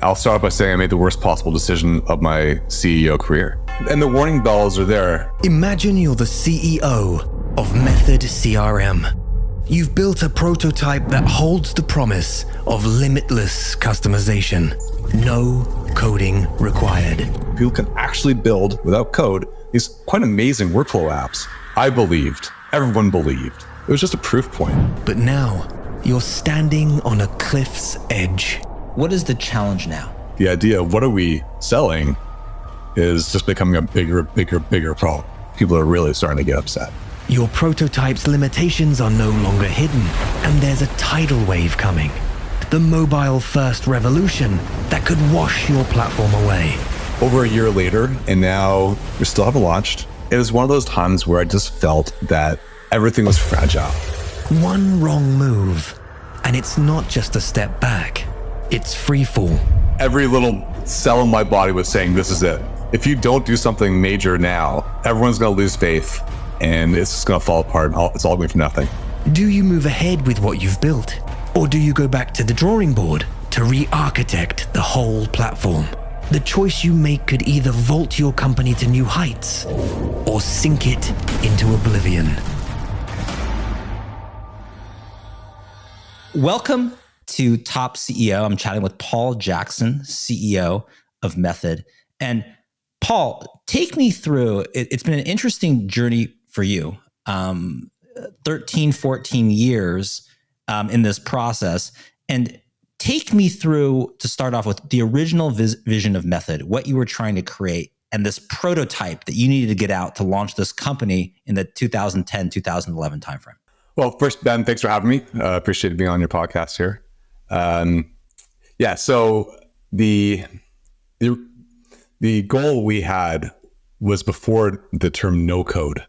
I'll start off by saying I made the worst possible decision of my CEO career. And the warning bells are there. Imagine you're the CEO of Method CRM. You've built a prototype that holds the promise of limitless customization. No coding required. People can actually build, without code, these quite amazing workflow apps. I believed. Everyone believed. It was just a proof point. But now, you're standing on a cliff's edge. What is the challenge now? The idea of what are we selling is just becoming a bigger problem. People are really starting to get upset. Your prototype's limitations are no longer hidden, and there's a tidal wave coming. The mobile-first revolution that could wash your platform away. Over a year later, and now we still haven't launched, it was one of those times where I just felt that everything was fragile. One wrong move, and it's not just a step back. It's free fall. Every little cell in my body was saying, this is it. If you don't do something major now, everyone's going to lose faith and it's just going to fall apart. It's all going for nothing. Do you move ahead with what you've built? Or do you go back to the drawing board to re-architect the whole platform? The choice you make could either vault your company to new heights or sink it into oblivion. Welcome to Top CEO. I'm chatting with Paul Jackson, CEO of Method. And Paul, take me through, it's been an interesting journey for you. 13, 14 years in this process. And take me through, to start off with, the original vision of Method, what you were trying to create, and this prototype that you needed to get out to launch this company in the 2010, 2011 timeframe. Well, first, Ben, thanks for having me. Appreciate being on your podcast here. So the goal we had was before the term no code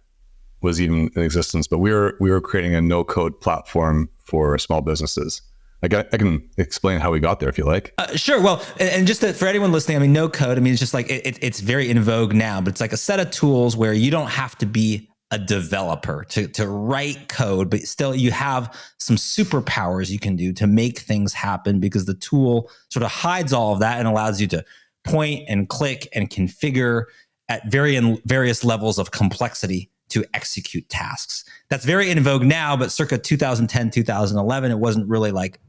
was even in existence, but we were creating a no code platform for small businesses. I can explain how we got there if you like. Sure. Well, and just for anyone listening, I mean, no code, it's just like, it's very in vogue now, but it's like a set of tools where you don't have to be a developer to write code, but still you have some superpowers you can do to make things happen, because the tool sort of hides all of that and allows you to point and click and configure at various levels of complexity to execute tasks. That's very in vogue now, but circa 2010, 2011, it wasn't really like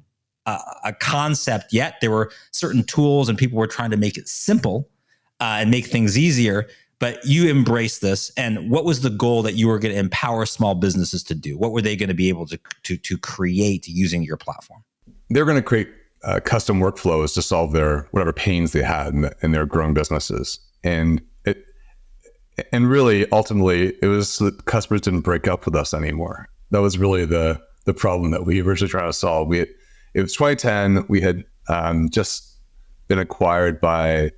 a concept yet. There were certain tools and people were trying to make it simple and make things easier. But you embraced this, and what was the goal that you were going to empower small businesses to do? What were they going to be able to create using your platform? They're going to create custom workflows to solve their whatever pains they had in their growing businesses, and really ultimately it was that customers didn't break up with us anymore. That was really the problem that we originally tried to solve. It was 2010. We had just been acquired by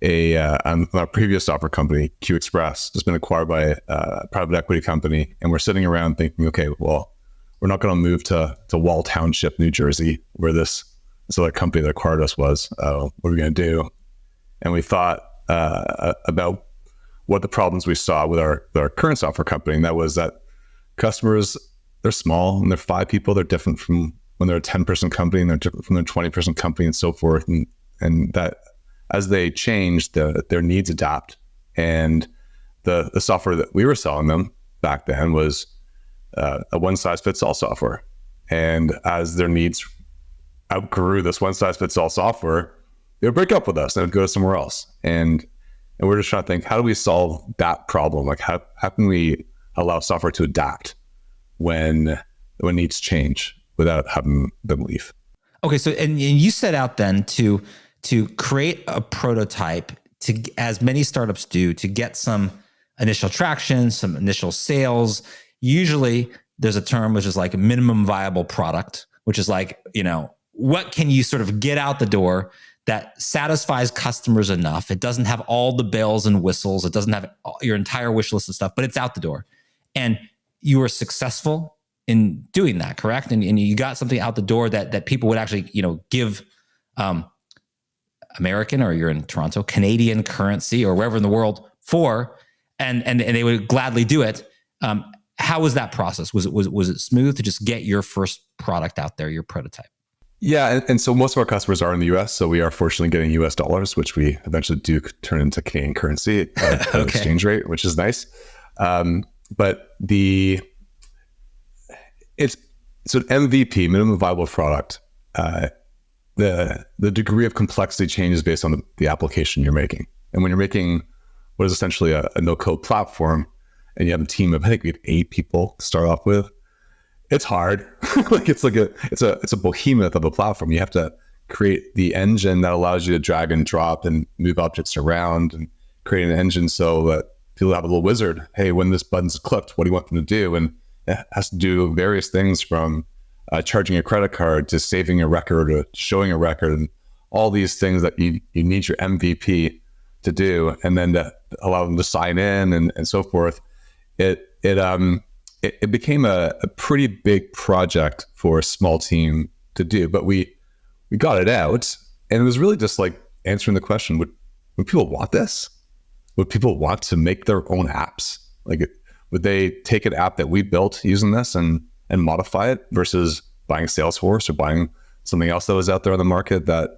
our previous software company, Q Express, just been acquired by a private equity company. And we're sitting around thinking, okay, well, we're not going to move to Wall Township, New Jersey, where this other company that acquired us was. What are we going to do? And we thought about what the problems we saw with our current software company. And that was that customers, they're small and they're 5 people. They're different from when they're a 10-person company, and they're different from their 20-person company and so forth. And that as they change, their needs adapt. And the software that we were selling them back then was a one-size-fits-all software. And as their needs outgrew this one-size-fits-all software, they would break up with us and would go somewhere else. And we're just trying to think, how do we solve that problem? Like, how can we allow software to adapt when needs change without having them leave? Okay, so and you set out then to create a prototype, to, as many startups do, to get some initial traction, some initial sales. Usually there's a term which is like a minimum viable product, which is like, what can you sort of get out the door that satisfies customers enough? It doesn't have all the bells and whistles. It doesn't have your entire wish list of stuff, but it's out the door. And you were successful in doing that, correct? And you got something out the door that people would actually, give American, or you're in Toronto, Canadian currency or wherever in the world for, and they would gladly do it. How was that process? Was it smooth to just get your first product out there, your prototype? Yeah, and so most of our customers are in the US, so we are fortunately getting US dollars, which we eventually do turn into Canadian currency at an exchange rate, which is nice. But it's so MVP, minimum viable product. The degree of complexity changes based on the application you're making. And when you're making what is essentially a no-code platform, and you have a team of, I think we had 8 people to start off with, it's hard. It's a behemoth of a platform. You have to create the engine that allows you to drag and drop and move objects around, and create an engine so that people have a little wizard. Hey, when this button's clicked, what do you want them to do? And it has to do various things from charging a credit card to saving a record or showing a record, and all these things that you need your MVP to do, and then to allow them to sign in and so forth. It became a pretty big project for a small team to do, but we got it out, and it was really just like answering the question: Would people want this? Would people want to make their own apps? Like, would they take an app that we built using this and modify it versus buying Salesforce or buying something else that was out there on the market that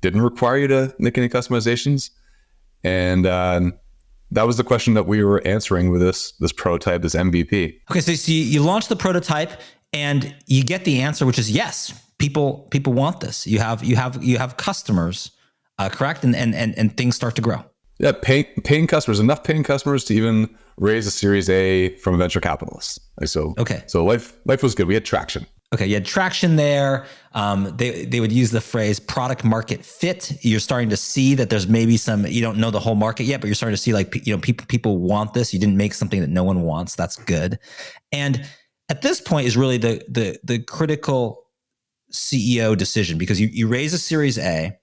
didn't require you to make any customizations? And that was the question that we were answering with this prototype, this MVP. Okay, so you launch the prototype and you get the answer, which is yes, people want this. You have customers, correct? And things start to grow. Yeah, paying customers, enough paying customers to even raise a Series A from a venture capitalist. So life was good. We had traction. Okay, you had traction there. They would use the phrase product market fit. You're starting to see that there's maybe some, you don't know the whole market yet, but you're starting to see like, people want this. You didn't make something that no one wants. That's good. And at this point is really the critical CEO decision, because you raise a Series A.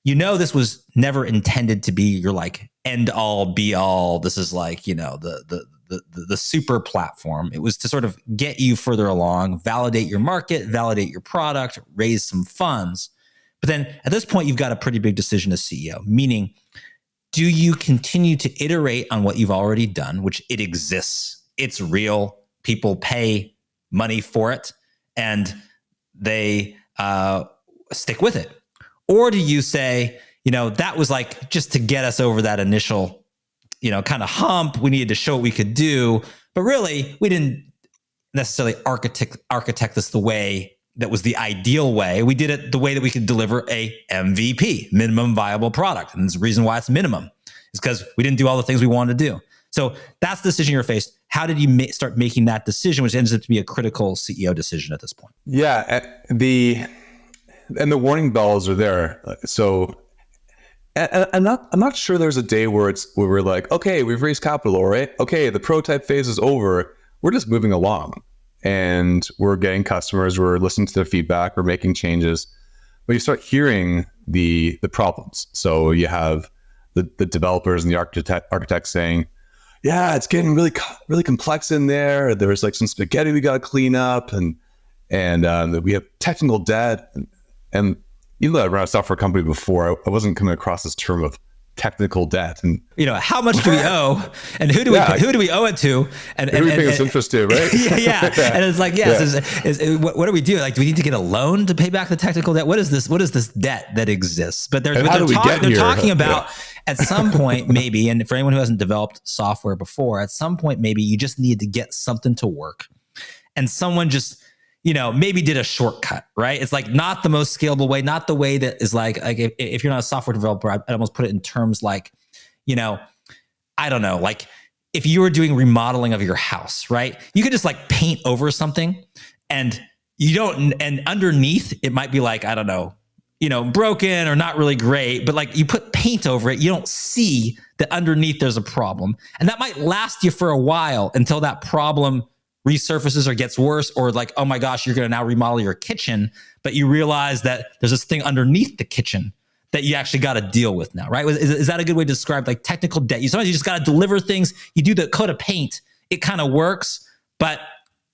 This was never intended to be your like end all be all. This is like, the super platform. It was to sort of get you further along, validate your market, validate your product, raise some funds. But then at this point, you've got a pretty big decision as CEO, meaning, do you continue to iterate on what you've already done, which it exists, it's real, people pay money for it, and they stick with it? Or do you say, that was like just to get us over that initial kind of hump, we needed to show what we could do, but really we didn't necessarily architect this the way that was the ideal way. We did it the way that we could deliver a MVP, minimum viable product. And the reason why it's minimum is because we didn't do all the things we wanted to do. So that's the decision you're faced. How did you start making that decision, which ends up to be a critical CEO decision at this point? Yeah, the warning bells are there. So I'm not sure there's a day where we're like, okay, we've raised capital, all right. Okay, the prototype phase is over. We're just moving along, and we're getting customers. We're listening to their feedback. We're making changes. But you start hearing the problems. So you have the developers and the architects saying, yeah, it's getting really really complex in there. There's like some spaghetti we got to clean up, and we have technical debt, and even though I ran a software company before, I wasn't coming across this term of technical debt. And how much do we owe, and who do we owe it to, and who do we pay this interest to, right? yeah. And it's like, what do we do? Like, do we need to get a loan to pay back the technical debt? What is this debt that exists? But they're talking about at some point maybe, and for anyone who hasn't developed software before, at some point maybe you just need to get something to work, and someone just maybe did a shortcut, right? It's like not the most scalable way, not the way that is like if you're not a software developer, I'd almost put it in terms like, I don't know, like if you were doing remodeling of your house, right? You could just like paint over something and and underneath it might be like, I don't know, broken or not really great, but like you put paint over it, you don't see that underneath there's a problem. And that might last you for a while until that problem resurfaces or gets worse, or like, oh my gosh, you're going to now remodel your kitchen, but you realize that there's this thing underneath the kitchen that you actually got to deal with now, right? Is that a good way to describe like technical debt? Sometimes you just got to deliver things. You do the coat of paint, it kind of works, but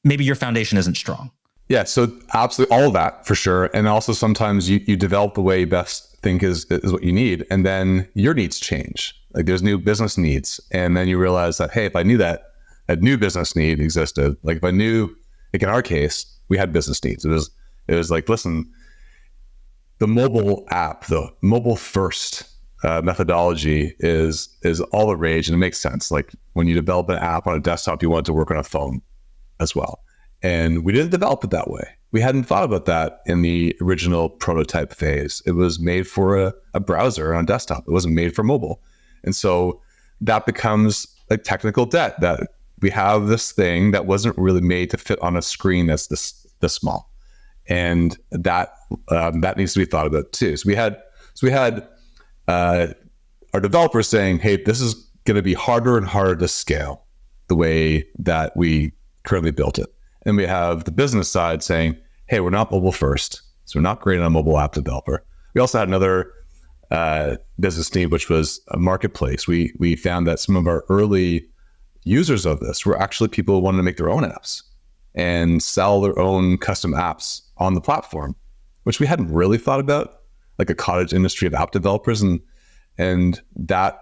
maybe your foundation isn't strong. Yeah, so absolutely all of that for sure. And also sometimes you develop the way you best think is what you need, and then your needs change. Like there's new business needs, and then you realize that, hey, if I knew that a new business need existed. Like if I knew, like in our case, we had business needs. It was like, listen, the mobile app, the mobile first methodology is all the rage, and it makes sense. Like when you develop an app on a desktop, you want it to work on a phone as well. And we didn't develop it that way. We hadn't thought about that in the original prototype phase. It was made for a browser on a desktop. It wasn't made for mobile. And so that becomes a technical debt, that we have this thing that wasn't really made to fit on a screen that's this small. And that needs to be thought about too. So we had our developers saying, hey, this is going to be harder and harder to scale the way that we currently built it. And we have the business side saying, hey, we're not mobile first, so we're not great on a mobile app developer. We also had another business need, which was a marketplace. We found that some of our early users of this were actually people who wanted to make their own apps and sell their own custom apps on the platform, which we hadn't really thought about, like a cottage industry of app developers, and that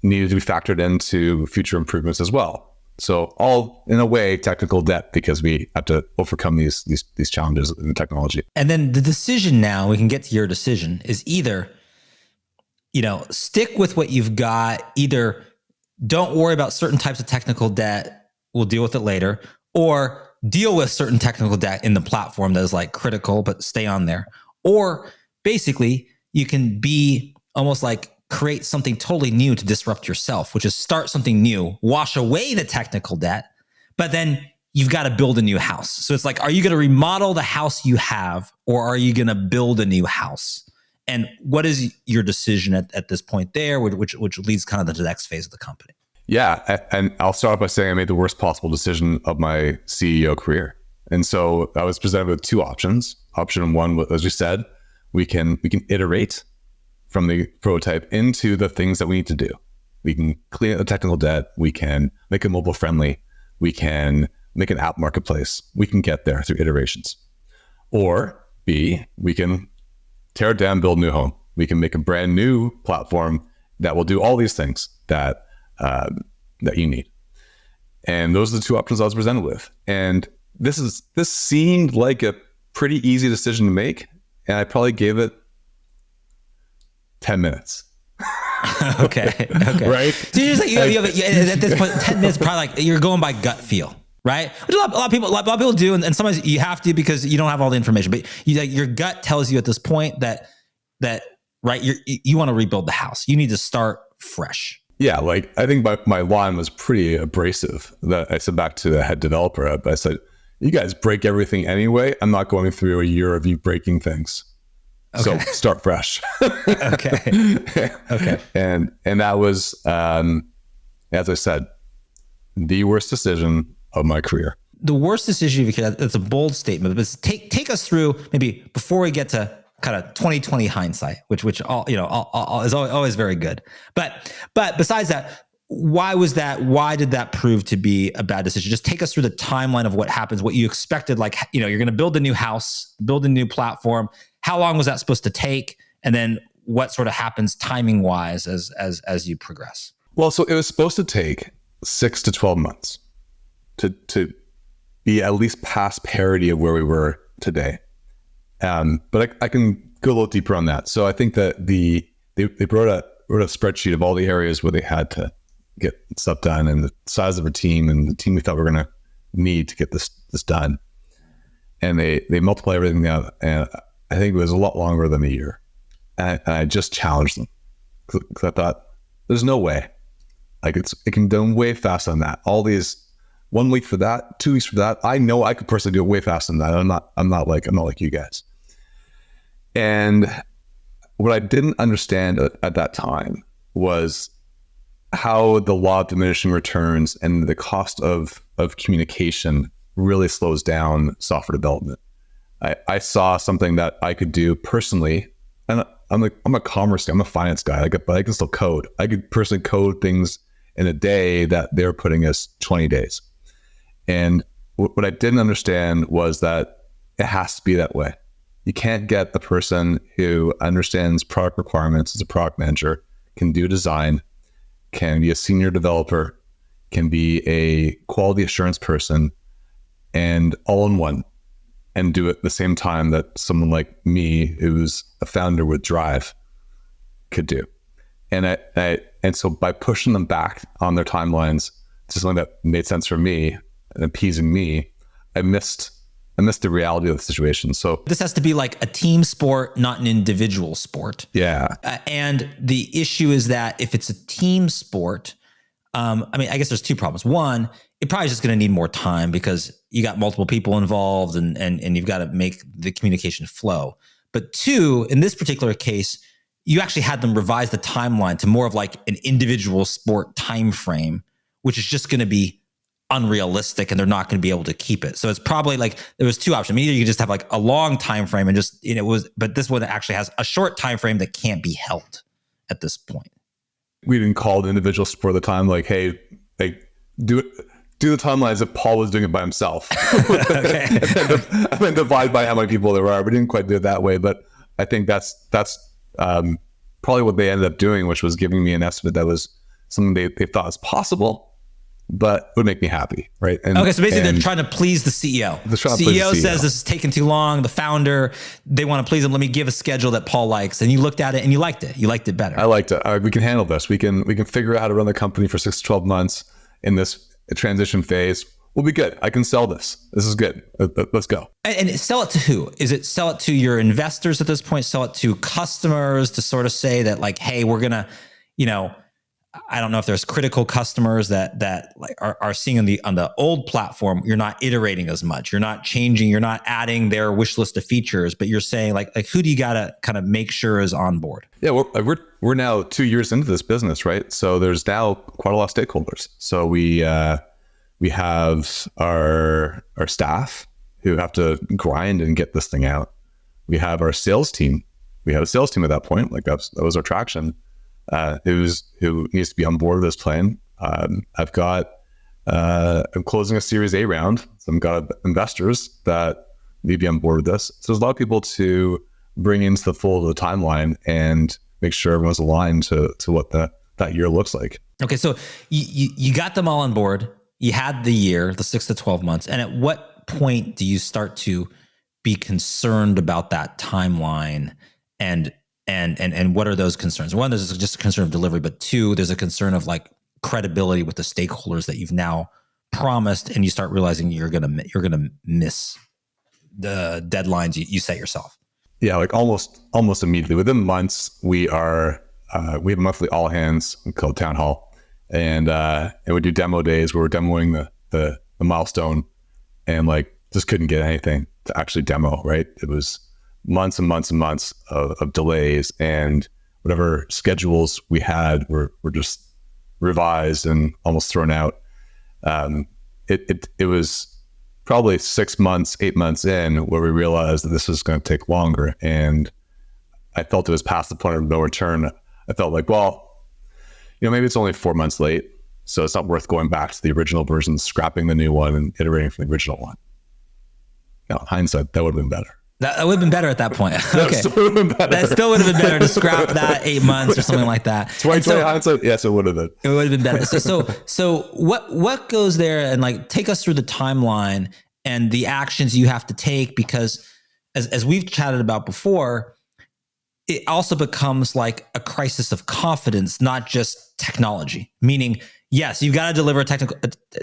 needed to be factored into future improvements as well. So all, in a way, technical debt, because we have to overcome these challenges in the technology. And then the decision now, we can get to your decision, is either, stick with what you've got, either don't worry about certain types of technical debt, we'll deal with it later, or deal with certain technical debt in the platform that is like critical, but stay on there. Or basically, you can be almost like create something totally new to disrupt yourself, which is start something new, wash away the technical debt, but then you've got to build a new house. So it's like, are you going to remodel the house you have, or are you going to build a new house? And what is your decision at this point there, which leads kind of to the next phase of the company? Yeah, and I'll start off by saying I made the worst possible decision of my CEO career. And so I was presented with two options. Option one, as we said, we can iterate from the prototype into the things that we need to do. We can clean up the technical debt. We can make it mobile friendly. We can make an app marketplace. We can get there through iterations. Or B, we can tear it down, build a new home. We can make a brand new platform that will do all these things that you need. And those are the two options I was presented with. And this seemed like a pretty easy decision to make. And I probably gave it 10 minutes. Okay. Right? So you're just like, you have, at this point, 10 minutes, probably like you're going by gut feel, right? Which a lot of people do. And sometimes you have to, because you don't have all the information, but your gut tells you at this point that right, you want to rebuild the house. You need to start fresh. Yeah. Like I think my line was pretty abrasive. That I said back to the head developer, I said, you guys break everything anyway. I'm not going through a year of you breaking things. Okay. So start fresh. Okay. And that was, as I said, the worst decision of my career. The worst decision, because it's a bold statement, but take us through maybe before we get to kind of 2020 hindsight, which all is always very good. But besides that, why was that? Why did that prove to be a bad decision? Just take us through the timeline of what happens, what you expected. Like, you're going to build a new house, build a new platform. How long was that supposed to take? And then what sort of happens timing wise as you progress? Well, so it was supposed to take 6 to 12 months to be at least past parity of where we were today. But I can go a little deeper on that. So I think that they wrote a spreadsheet of all the areas where they had to get stuff done, and the size of our team and the team we thought we were going to need to get this done. And they multiply everything out, and I think it was a lot longer than a year. And I just challenged them because I thought, there's no way. Like it can be done way faster than that. All these 1 week for that, 2 weeks for that. I know I could personally do it way faster than that. I'm not like you guys. And what I didn't understand at that time was how the law of diminishing returns and the cost of communication really slows down software development. I saw something that I could do personally, and I'm a commerce guy, I'm a finance guy, but I can still code. I could personally code things in a day that they're putting as 20 days. And what I didn't understand was that it has to be that way. You can't get the person who understands product requirements as a product manager, can do design, can be a senior developer, can be a quality assurance person, and all in one. and do it at the same time that someone like me, who's a founder with drive, could do. And so by pushing them back on their timelines to something that made sense for me and appeasing me, I missed the reality of the situation. So this has to be like a team sport, not an individual sport. Yeah. And the issue is that if it's a team sport, I guess there's two problems. One, it probably is just going to need more time because you got multiple people involved and you've got to make the communication flow. But two, in this particular case, you actually had them revise the timeline to more of like an individual sport time frame, which is just going to be unrealistic and they're not going to be able to keep it. So it's probably like there was two options. Either you could just have like a long time frame and just, but this one actually has a short time frame that can't be held at this point. We didn't call the individual sport at the time, like, hey, like do the timeline as if Paul was doing it by himself. Okay. and then divide by how many people there are. We didn't quite do it that way, but I think that's probably what they ended up doing, which was giving me an estimate that was something they thought was possible, but would make me happy, right? So basically they're trying to please the CEO. The CEO says this is taking too long. The founder, they want to please him. Let me give a schedule that Paul likes. And you looked at it and you liked it. You liked it better. I liked it. We can handle this. We can figure out how to run the company for 6 to 12 months in this transition phase. We'll be good. I can sell this. This is good. Let's go. And sell it to who? Is it sell it to your investors at this point? Sell it to customers to sort of say that like, hey, we're going to, I don't know if there's critical customers that like are seeing on the old platform, you're not iterating as much. You're not changing, you're not adding their wish list of features, but you're saying like who do you got to kind of make sure is on board? Yeah, we're now 2 years into this business, right? So there's now quite a lot of stakeholders. So we have our staff who have to grind and get this thing out. We have our sales team. We had a sales team at that point, like that was our traction. Who needs to be on board with this plan. I'm closing a Series A round. So I've got investors that need to be on board with this. So there's a lot of people to bring into the fold of the timeline and make sure everyone's aligned to what that year looks like. Okay, so you got them all on board. You had the year, the 6 to 12 months. And at what point do you start to be concerned about that timeline and what are those concerns? One, there's just a concern of delivery, but two, there's a concern of like credibility with the stakeholders that you've now promised, and you start realizing you're gonna miss the deadlines you set yourself. Yeah, like almost immediately within months, we have monthly all hands called town hall, and we do demo days where we're demoing the milestone, and like just couldn't get anything to actually demo. Right, it was months and months and months of delays, and whatever schedules we had were just revised and almost thrown out. It was probably 6 months, 8 months in where we realized that this was going to take longer, and I felt it was past the point of no return. I felt like, well, maybe it's only 4 months late, so it's not worth going back to the original version, scrapping the new one and iterating from the original one. Now, in hindsight, that would have been better. That would have been better at that point. Okay. That still would have been better. That still would have been better to scrap that 8 months or something like that. 2020 hindsight, yes, it would have been. It would have been better. So what goes there, and like take us through the timeline and the actions you have to take, because as we've chatted about before, it also becomes like a crisis of confidence, not just technology. Meaning, yes, you've got to deliver a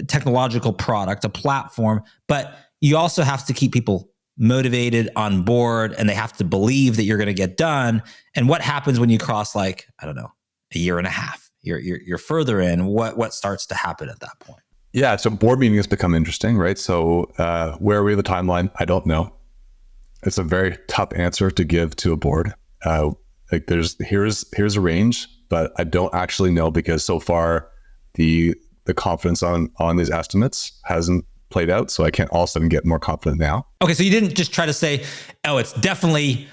technological product, a platform, but you also have to keep people motivated, on board, and they have to believe that you're going to get done. And what happens when you cross like, I don't know, a year and a half? You're further in. What starts to happen at that point? Yeah, so board meetings become interesting, right? So where are we in the timeline? I don't know. It's a very tough answer to give to a board. Like here's a range, but I don't actually know, because so far the confidence on these estimates hasn't played out, so I can't all of a sudden get more confident now. Okay, so you didn't just try to say, oh, it's definitely,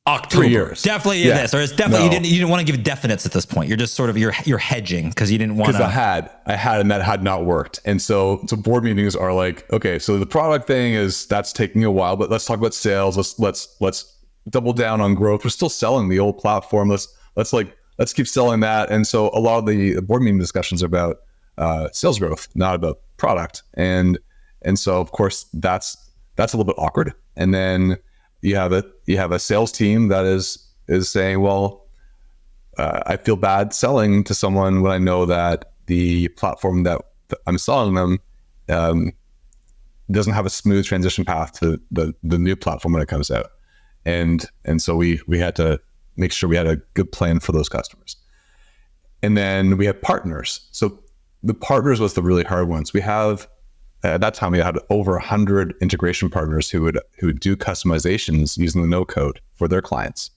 October. 3 years. Definitely this, or it's definitely, you didn't want to give definites at this point. You're just sort of, you're hedging because you didn't want to. Because I had, and that had not worked. And so board meetings are like, okay, so the product thing that's taking a while, but let's talk about sales. Let's double down on growth. We're still selling the old platform. Let's keep selling that. And so a lot of the board meeting discussions are about sales growth, not about product. And so of course that's that's a little bit awkward. And then you have a sales team that is saying, well, I feel bad selling to someone when I know that the platform that I'm selling them doesn't have a smooth transition path to the new platform when it comes out. And so we had to make sure we had a good plan for those customers. And then we have partners. So the partners was the really hard ones. We have, at that time, we had over 100 integration partners who would do customizations using the no code for their clients.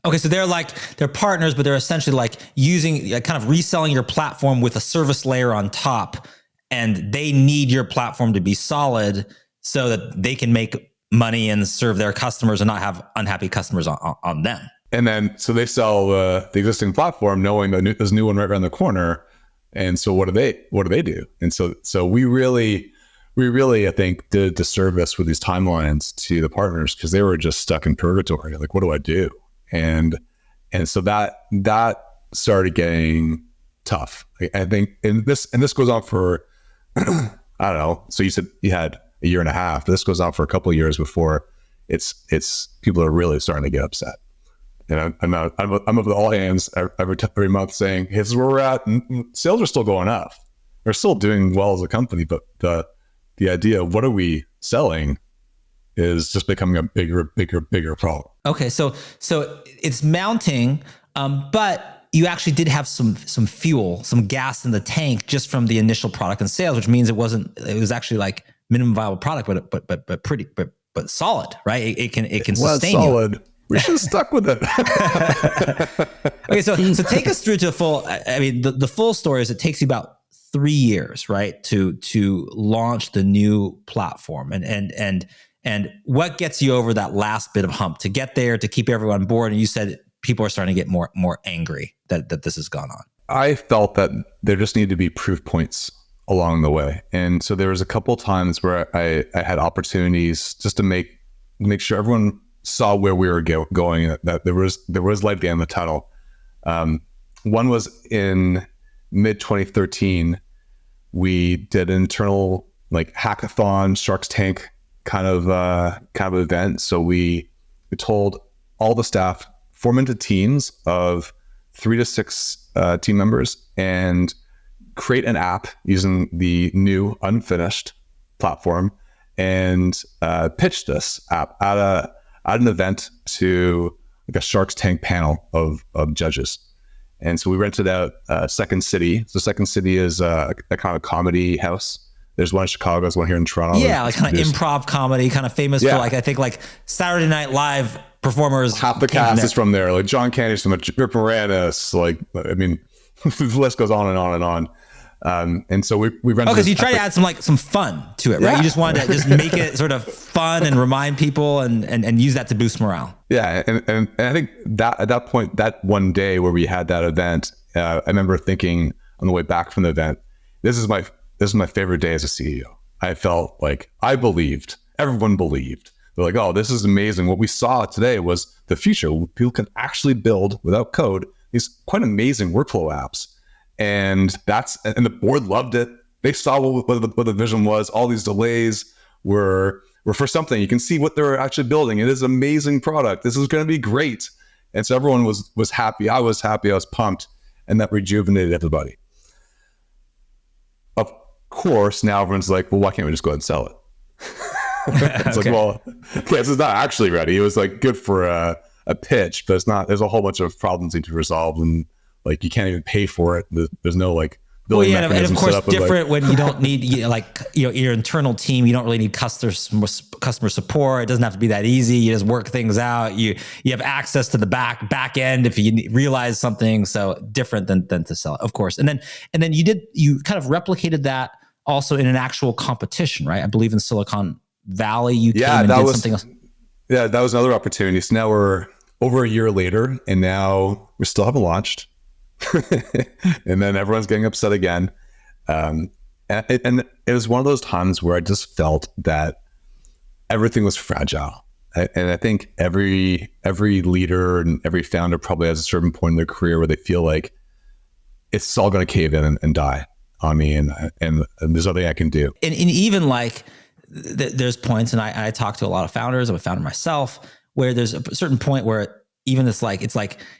Okay, so they're partners, but they're essentially like using, kind of reselling your platform with a service layer on top, and they need your platform to be solid so that they can make money and serve their customers and not have unhappy customers on them. And then, so they sell the existing platform, knowing that there's a new one right around the corner. And so what do they do? And so we really, I think, did a disservice with these timelines to the partners, because they were just stuck in purgatory. Like, what do I do? And so that started getting tough. I think, and this goes on for, I don't know. So you said you had a year and a half, but this goes on for a couple of years before it's people are really starting to get upset. And I'm of all hands every month saying, hey, this is where we're at. And sales are still going up. We're still doing well as a company, but the idea of what are we selling is just becoming a bigger problem. Okay, so it's mounting, but you actually did have some fuel, some gas in the tank just from the initial product and sales, which means it was actually like minimum viable product, but pretty solid, right? It can sustain solid. You. We should have stuck with it. Okay, so take us through to full. I mean, the full story is it takes you about 3 years, right, to launch the new platform, and what gets you over that last bit of hump to get there, to keep everyone on board. And you said people are starting to get more angry that this has gone on. I felt that there just needed to be proof points along the way, and so there was a couple of times where I had opportunities just to make sure everyone saw where we were going, that there was light at the end of the tunnel. One was in mid 2013. We did an internal like hackathon, Shark's Tank kind of event. So we told all the staff, form into teams of 3 to 6 team members and create an app using the new unfinished platform, and pitch this app at an event to like a Shark's Tank panel of judges. And so we rented out Second City. So Second City is a kind of comedy house. There's one in Chicago, there's one here in Toronto. Yeah, like kind of improv comedy, kind of famous for like, I think like Saturday Night Live performers. Half the cast is from there. Like John Candy's from it, Rip Moranis, like, I mean, the list goes on and on and on. And so we rented. Because you try to add some fun to it, right? Yeah. You just wanted to just make it sort of fun and remind people and use that to boost morale. Yeah, and I think that at that point, that one day where we had that event, I remember thinking on the way back from the event, this is my favorite day as a CEO. I felt like everyone believed. They're like, oh, this is amazing. What we saw today was the future. People can actually build without code these quite amazing workflow apps. And the board loved it. They saw what the vision was. All these delays were for something. You can see what they're actually building. It is an amazing product. This is going to be great. And so everyone was happy. I was happy. I was pumped. And that rejuvenated everybody. Of course, now everyone's like, well, why can't we just go ahead and sell it? It's Okay. like, well, this is not actually ready. It was like good for a pitch, but it's not. There's a whole bunch of problems need to be resolved, and like you can't even pay for it. There's no like billing mechanism. And of course, set up different when you don't need your internal team. You don't really need customer support. It doesn't have to be that easy. You just work things out. You have access to the back end if you realize something. So different than to sell it, of course. And then you kind of replicated that also in an actual competition, right? I believe in Silicon Valley, you came and did something else. Yeah, that was another opportunity. So now we're over a year later, and now we still haven't launched. And then everyone's getting upset again. And it was one of those times where I just felt that everything was fragile. And I think every leader and every founder probably has a certain point in their career where they feel like it's all going to cave in and die on me, and there's nothing I can do. And even like there's points, and I talk to a lot of founders. I'm a founder myself, where there's a certain point where even it's like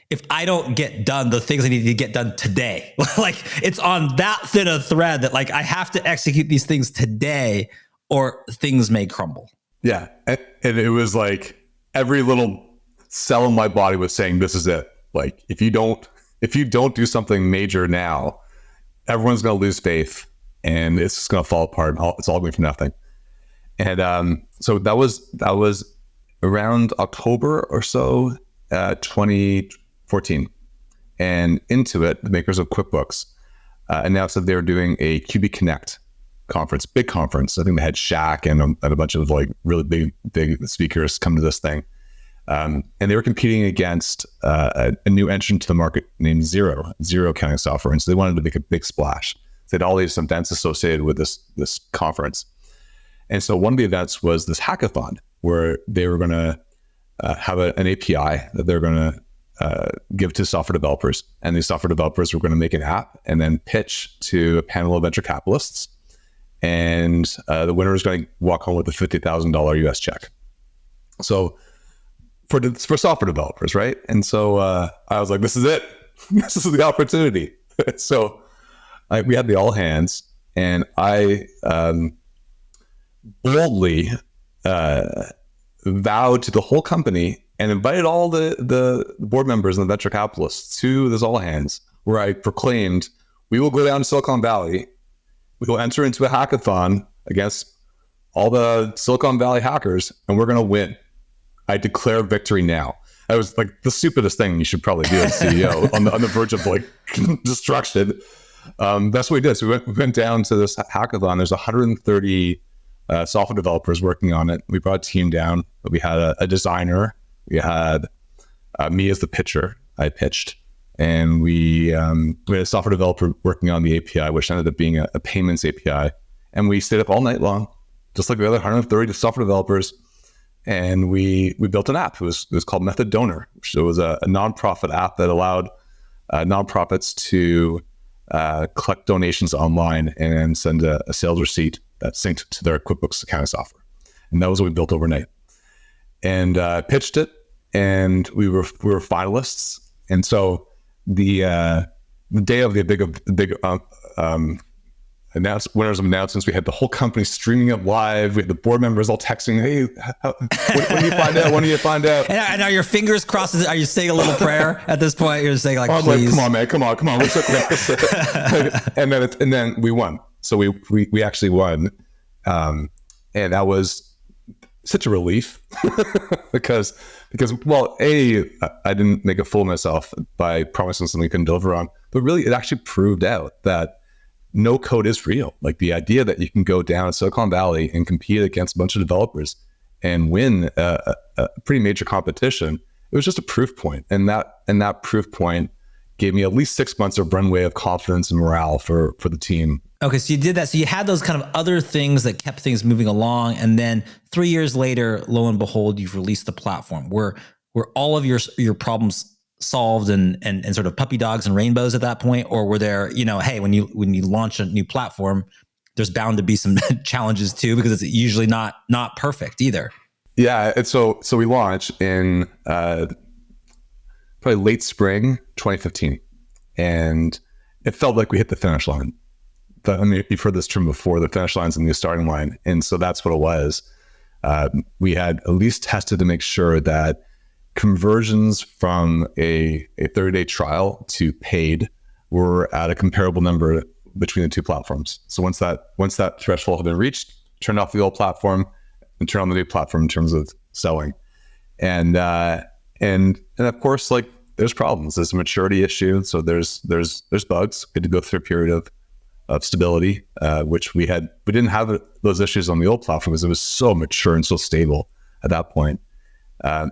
if I don't get done the things I need to get done today, like it's on that thin a thread that like I have to execute these things today or things may crumble. Yeah. And it was like every little cell in my body was saying, this is it. Like if you don't do something major now, everyone's going to lose faith and it's just going to fall apart. It's all going for nothing. And so that was around October or so, 2014. And Intuit, the makers of QuickBooks, announced that they were doing a QB Connect conference, big conference. I think they had Shaq and a bunch of like really big speakers come to this thing. And they were competing against a new entrant to the market named Xero accounting software. And so they wanted to make a big splash. They had all these events associated with this conference. And so one of the events was this hackathon where they were going to have an API that they're going to give to software developers. And these software developers were going to make an app and then pitch to a panel of venture capitalists. And the winner is going to walk home with a $50,000 US check. So for software developers, right? And so I was like, this is it. This is the opportunity. So we had the all hands, and I boldly vowed to the whole company and invited all the board members and the venture capitalists to this all hands, where I proclaimed, we will go down to Silicon Valley. We will enter into a hackathon against all the Silicon Valley hackers, and we're going to win. I declare victory now. That was like the stupidest thing you should probably do as CEO on the verge of like destruction. That's what we did. So we went down to this hackathon. There's 130 software developers working on it. We brought a team down. We had a designer. We had me as the pitcher. I pitched. And we had a software developer working on the API, which ended up being a payments API. And we stayed up all night long, just like the other 130 software developers. And we built an app. It was called Method Donor, which was a nonprofit app that allowed nonprofits to collect donations online and send a sales receipt that's synced to their QuickBooks accounting software. And that was what we built overnight. And pitched it, and we were finalists. And so the day of the big winners of announcements, we had the whole company streaming it live. We had the board members all texting, "Hey, when do you find out? When do you find out?" And are your fingers crossed? Are you saying a little prayer at this point? You're saying like, "Please, come on, man, come on." and then we won. So we actually won, and that was such a relief because well, I didn't make a fool of myself by promising something we couldn't deliver on, but really it actually proved out that no code is real. Like the idea that you can go down Silicon Valley and compete against a bunch of developers and win a pretty major competition, it was just a proof point. And that proof point gave me at least 6 months of runway of confidence and morale for the team. Okay, so you did that. So you had those kind of other things that kept things moving along. And then 3 years later, lo and behold, you've released the platform where all of your problems solved and sort of puppy dogs and rainbows at that point? Or were there, hey, when you launch a new platform, there's bound to be some challenges too, because it's usually not perfect either. Yeah. And so we launched in probably late spring 2015, and it felt like we hit the finish line. You've heard this term before, the finish line's in the starting line. And so that's what it was. We had at least tested to make sure that conversions from a 30-day trial to paid were at a comparable number between the two platforms. So once that threshold had been reached, turn off the old platform and turn on the new platform in terms of selling. And of course, like there's problems. There's a maturity issue. So there's bugs. We had to go through a period of stability, which we didn't have those issues on the old platform because it was so mature and so stable at that point.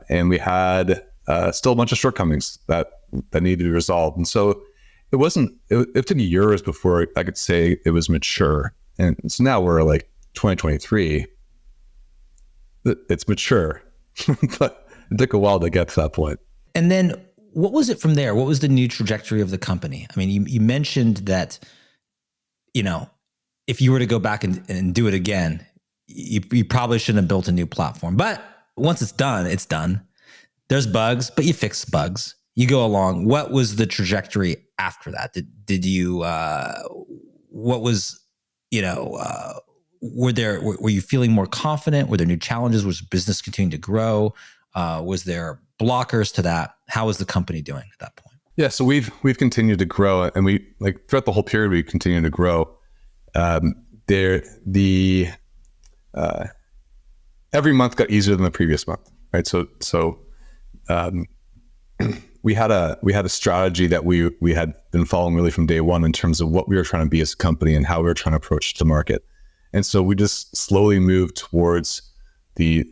And we had still a bunch of shortcomings that needed to be resolved. And so it took years before I could say it was mature. And so now we're like 2023, it's mature, but it took a while to get to that point. And then what was it from there? What was the new trajectory of the company? I mean, you mentioned that, if you were to go back and do it again, you probably shouldn't have built a new platform. But once it's done, it's done. There's bugs, but you fix bugs. You go along. What was the trajectory after that? Did you, what was, were you feeling more confident? Were there new challenges? Was business continuing to grow? Was there blockers to that? How was the company doing at that point? Yeah, so we've continued to grow, and we throughout the whole period we continued to grow. Every month got easier than the previous month, right? So we had a strategy that we had been following really from day one in terms of what we were trying to be as a company and how we were trying to approach the market. And so we just slowly moved towards the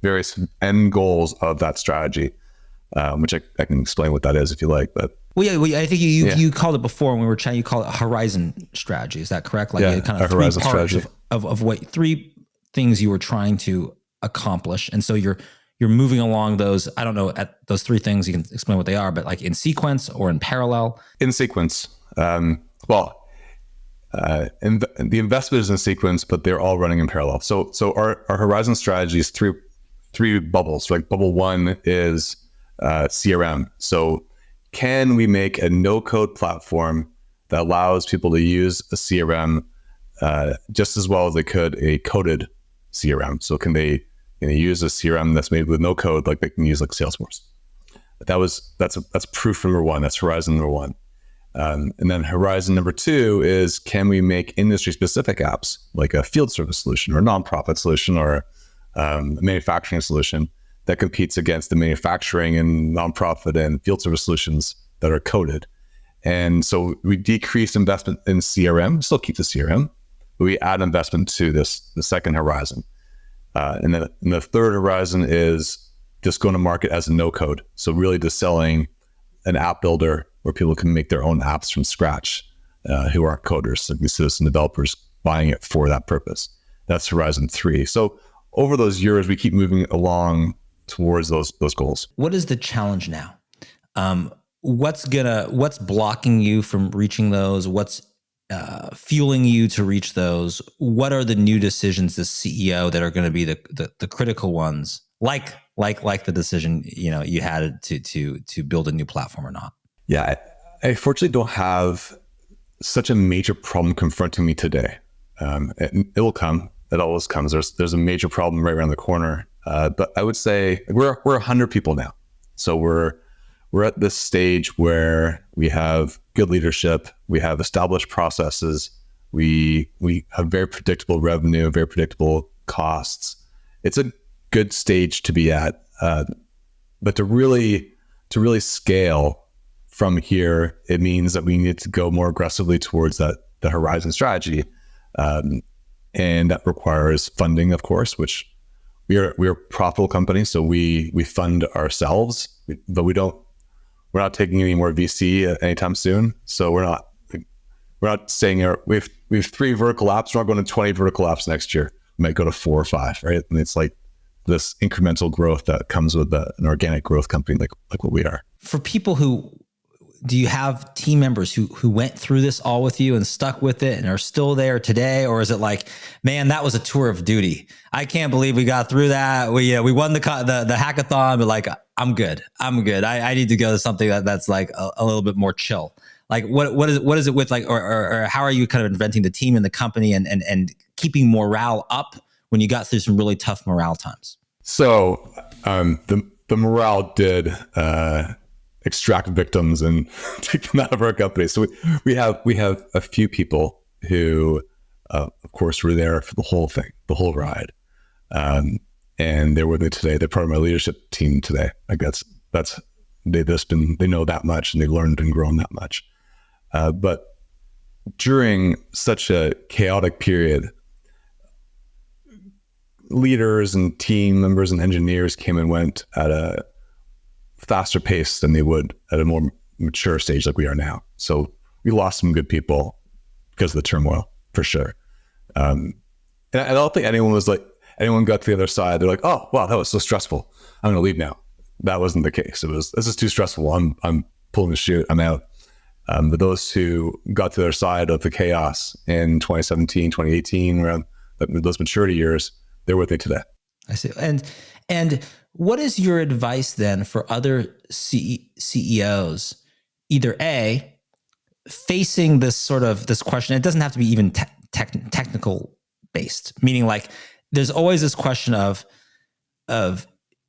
various end goals of that strategy, which I can explain what that is if you like. But I think you called it before when we were chatting. You called it horizon strategy. Is that correct? Like kind of three parts strategy of what three things you were trying to accomplish, and so you're moving along those. I don't know, at those three things. You can explain what they are, but like in sequence or in parallel. In sequence. And the investment is in sequence, but they're all running in parallel. So our horizon strategy is three bubbles. Like bubble one is CRM. So can we make a no-code platform that allows people to use a CRM just as well as they could a coded CRM? So can they use a CRM that's made with no code, like they can use like Salesforce? That's proof number one. That's horizon number one. And then horizon number two is, can we make industry-specific apps like a field service solution or a nonprofit solution or a manufacturing solution that competes against the manufacturing and nonprofit and field service solutions that are coded? And so we decrease investment in CRM, still keep the CRM, but we add investment to the second horizon. And then the third horizon is just going to market as a no-code. So really just selling an app builder where people can make their own apps from scratch, who aren't coders, like these citizen developers buying it for that purpose. That's horizon three. So over those years, we keep moving along towards those goals. What is the challenge now? What's blocking you from reaching those? What's fueling you to reach those? What are the new decisions as CEO that are going to be the critical ones? Like the decision you had to build a new platform or not? Yeah, I fortunately don't have such a major problem confronting me today. It will come. It always comes. There's a major problem right around the corner. But I would say we're 100 people now, so we're at this stage where we have good leadership, we have established processes, we have very predictable revenue, very predictable costs. It's a good stage to be at, but to really scale from here, it means that we need to go more aggressively towards the horizon strategy, and that requires funding, of course, which we're a profitable company, so we fund ourselves, but we're not taking any more VC anytime soon. So we're not saying we have 3 vertical apps. We're not going to 20 vertical apps next year. We might go to 4 or 5, right? And it's like this incremental growth that comes with an organic growth company like what we are. For people do you have team members who went through this all with you and stuck with it and are still there today? Or is it like, man, that was a tour of duty. I can't believe we got through that. We won the hackathon, but like, I'm good. I need to go to something that's like a little bit more chill. Like what is it with like, or how are you kind of inventing the team and the company and keeping morale up when you got through some really tough morale times? So the morale did extract victims and take them out of our company. So we have a few people who, of course, were there for the whole thing, the whole ride, and they're with me today. They're part of my leadership team today. Like they know that much and they've learned and grown that much. But during such a chaotic period, leaders and team members and engineers came and went at a faster pace than they would at a more mature stage like we are now. So we lost some good people because of the turmoil, for sure. And I don't think anyone got to the other side. They're like, oh, wow, that was so stressful, I'm going to leave now. That wasn't the case. It was, this is too stressful, I'm pulling the chute, I'm out. But those who got to their side of the chaos in 2017, 2018, around those maturity years, they're with me today. I see. And what is your advice then for other CEOs, either A, facing this question? It doesn't have to be even technical based, meaning like there's always this question of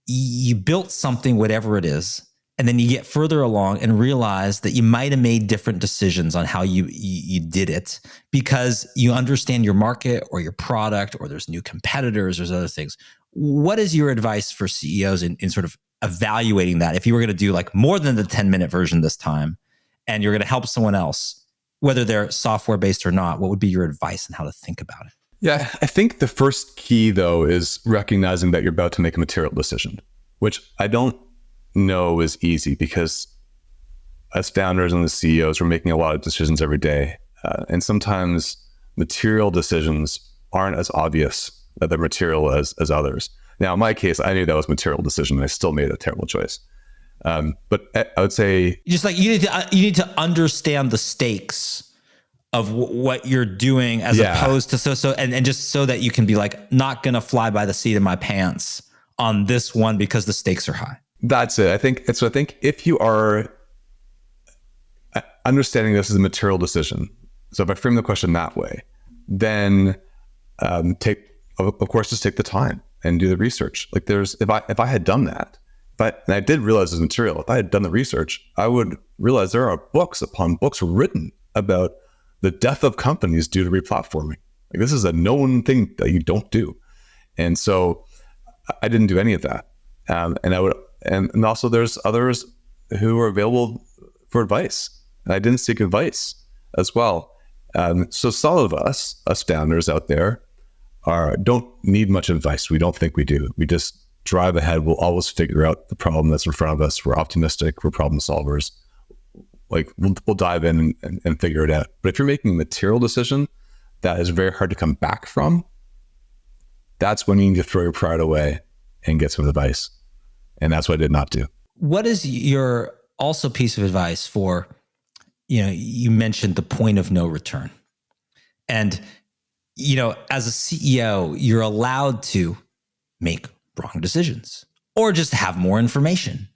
you built something, whatever it is, and then you get further along and realize that you might have made different decisions on how you did it because you understand your market or your product, or there's new competitors, there's other things. What is your advice for CEOs in sort of evaluating that? If you were going to do like more than the 10-minute version this time, and you're going to help someone else, whether they're software based or not, what would be your advice on how to think about it? Yeah, I think the first key though is recognizing that you're about to make a material decision, which I don't know is easy, because as founders and the CEOs, we're making a lot of decisions every day. And sometimes material decisions aren't as obvious that they're material as others. Now, in my case, I knew that was a material decision and I still made a terrible choice. But I would say just like you need to understand the stakes of what you're doing as opposed to and just so that you can be like, not going to fly by the seat of my pants on this one because the stakes are high. That's it. I think if you are understanding this as a material decision, so if I frame the question that way, then just take the time and do the research. Like if I had done that, and I did realize it was material, if I had done the research, I would realize there are books upon books written about the death of companies due to replatforming. Like, this is a known thing that you don't do. And so I didn't do any of that. And also there's others who are available for advice. And I didn't seek advice as well. So some of us founders out there don't need much advice. We don't think we do. We just drive ahead. We'll always figure out the problem that's in front of us. We're optimistic. We're problem solvers. Like we'll dive in and figure it out. But if you're making a material decision that is very hard to come back from, that's when you need to throw your pride away and get some advice. And that's what I did not do. What is your also piece of advice for, you mentioned the point of no return. And, as a CEO, you're allowed to make wrong decisions or just have more information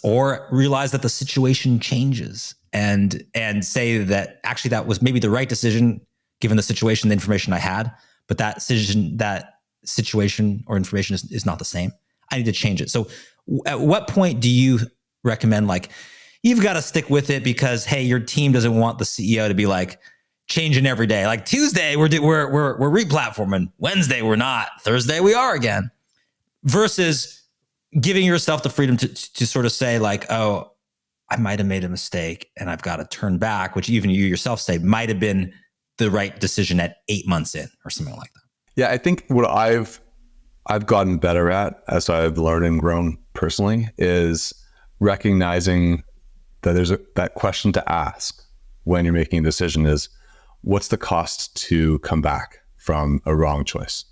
or realize that the situation changes and say that actually that was maybe the right decision given the situation, the information I had, but that situation or information is not the same. I need to change it. So at what point do you recommend, like, you've got to stick with it because, hey, your team doesn't want the CEO to be like changing every day. Like Tuesday, we're replatforming. Wednesday, we're not. Thursday, we are again. Versus giving yourself the freedom to sort of say like, oh, I might have made a mistake and I've got to turn back, which even you yourself say might have been the right decision at 8 months in or something like that. Yeah, I think what I've gotten better at as I've learned and grown personally is recognizing that there's that question to ask when you're making a decision is, what's the cost to come back from a wrong choice?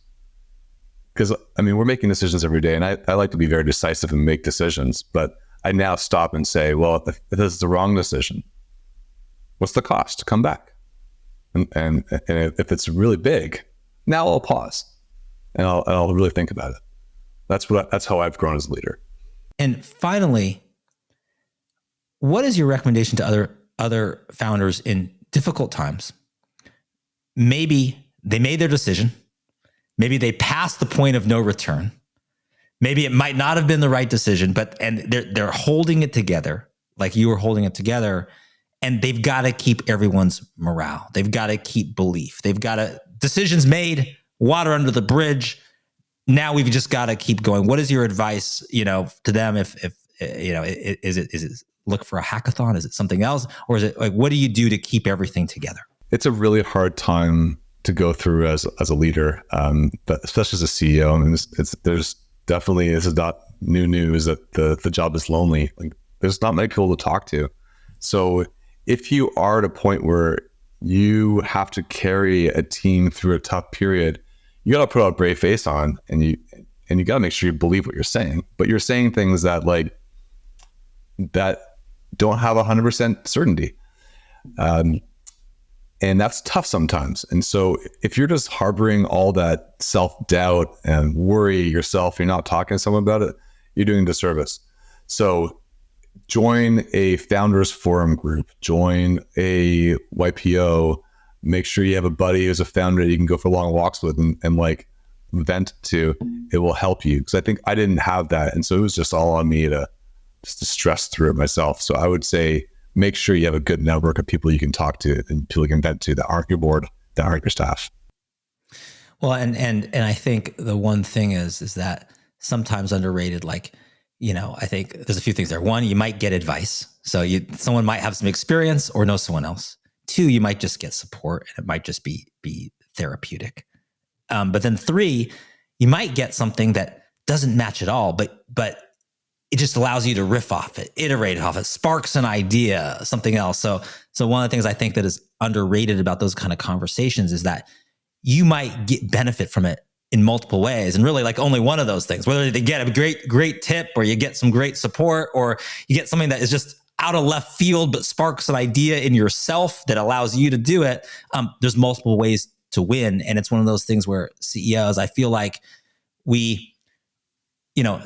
Because we're making decisions every day, and I like to be very decisive and make decisions, but I now stop and say, well, if this is the wrong decision, what's the cost to come back? And if it's really big, now I'll pause and I'll really think about it. That's how I've grown as a leader. And finally, what is your recommendation to other founders in difficult times? Maybe they made their decision. Maybe they passed the point of no return. Maybe it might not have been the right decision, and they're holding it together like you were holding it together, and they've got to keep everyone's morale. They've got to keep belief. They've got to decisions made, water under the bridge. Now we've just got to keep going. What is your advice, to them? If is it look for a hackathon? Is it something else, or is it like what do you do to keep everything together? It's a really hard time to go through as a leader, but especially as a CEO. There's definitely, this is not new news that the job is lonely. Like, there's not many people to talk to. So if you are at a point where you have to carry a team through a tough period, you got to put a brave face on, and you got to make sure you believe what you're saying. But you're saying things that that don't have 100% certainty. And that's tough sometimes. And so if you're just harboring all that self-doubt and worry yourself, you're not talking to someone about it, you're doing a disservice. So join a founders forum group, join a YPO, make sure you have a buddy who's a founder that you can go for long walks with and like vent to. It will help you. Because I think I didn't have that. And so it was just all on me to stress through it myself. So I would say, make sure you have a good network of people you can talk to and people you can vent to that aren't your board, that aren't your staff. Well, and I think the one thing is that sometimes underrated, like, you know, I think there's a few things there. One, you might get advice. So someone might have some experience or know someone else. Two, you might just get support and it might just be therapeutic. But then three, you might get something that doesn't match at all, but it just allows you to riff off it, iterate off it, sparks an idea, something else. So one of the things I think that is underrated about those kind of conversations is that you might get benefit from it in multiple ways, and really like only one of those things, whether they get a great tip or you get some great support or you get something that is just out of left field, but sparks an idea in yourself that allows you to do it. There's multiple ways to win. And it's one of those things where CEOs, I feel like we,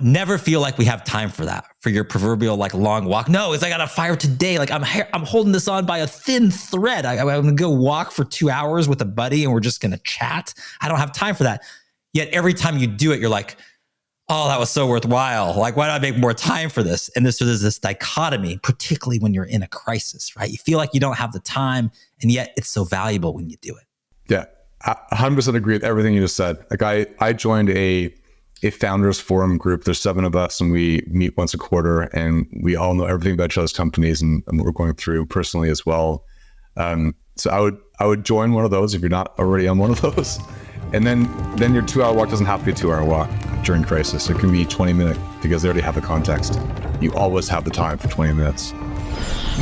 never feel like we have time for that, for your proverbial like long walk. No, it's I got to fire today. Like I'm holding this on by a thin thread. I'm going to go walk for 2 hours with a buddy and we're just going to chat. I don't have time for that. Yet every time you do it, you're like, oh, that was so worthwhile. Like, why don't I make more time for this? And there's this dichotomy, particularly when you're in a crisis, right? You feel like you don't have the time, and yet it's so valuable when you do it. Yeah, I 100% agree with everything you just said. Like I joined a founders forum group. There's 7 of us and we meet once a quarter and we all know everything about each other's companies and what we're going through personally as well. So I would join one of those if you're not already on one of those. And then your 2-hour walk doesn't have to be a 2-hour walk during crisis. It can be 20 minutes because they already have the context. You always have the time for 20 minutes.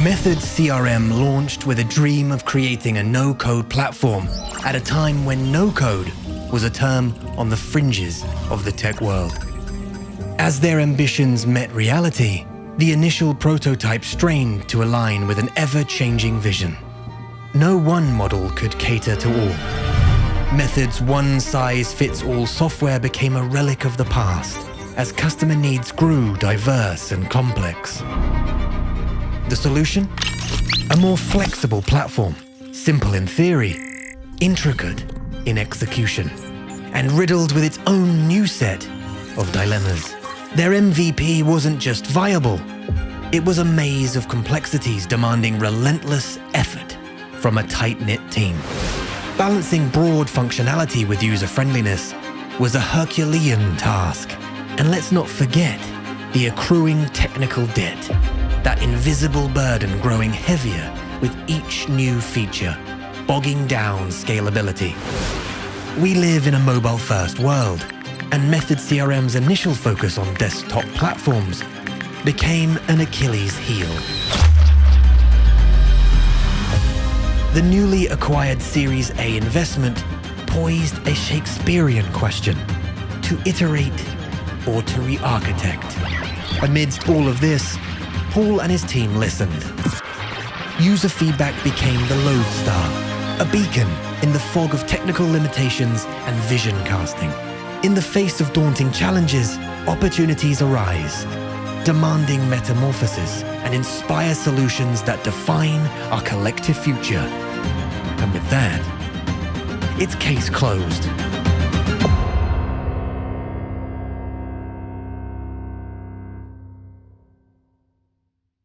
Methods CRM launched with a dream of creating a no-code platform at a time when no-code was a term on the fringes of the tech world. As their ambitions met reality, the initial prototype strained to align with an ever-changing vision. No one model could cater to all. Methods' one-size-fits-all software became a relic of the past as customer needs grew diverse and complex. The solution? A more flexible platform, simple in theory, intricate in execution, and riddled with its own new set of dilemmas. Their MVP wasn't just viable, it was a maze of complexities demanding relentless effort from a tight-knit team. Balancing broad functionality with user-friendliness was a Herculean task. And let's not forget the accruing technical debt, that invisible burden growing heavier with each new feature, bogging down scalability. We live in a mobile-first world, and Method CRM's initial focus on desktop platforms became an Achilles heel. The newly acquired Series A investment poised a Shakespearean question: to iterate or to re-architect? Amidst all of this, Paul and his team listened. User feedback became the lodestar, a beacon in the fog of technical limitations and vision casting. In the face of daunting challenges, opportunities arise, demanding metamorphosis and inspire solutions that define our collective future. And with that, it's case closed.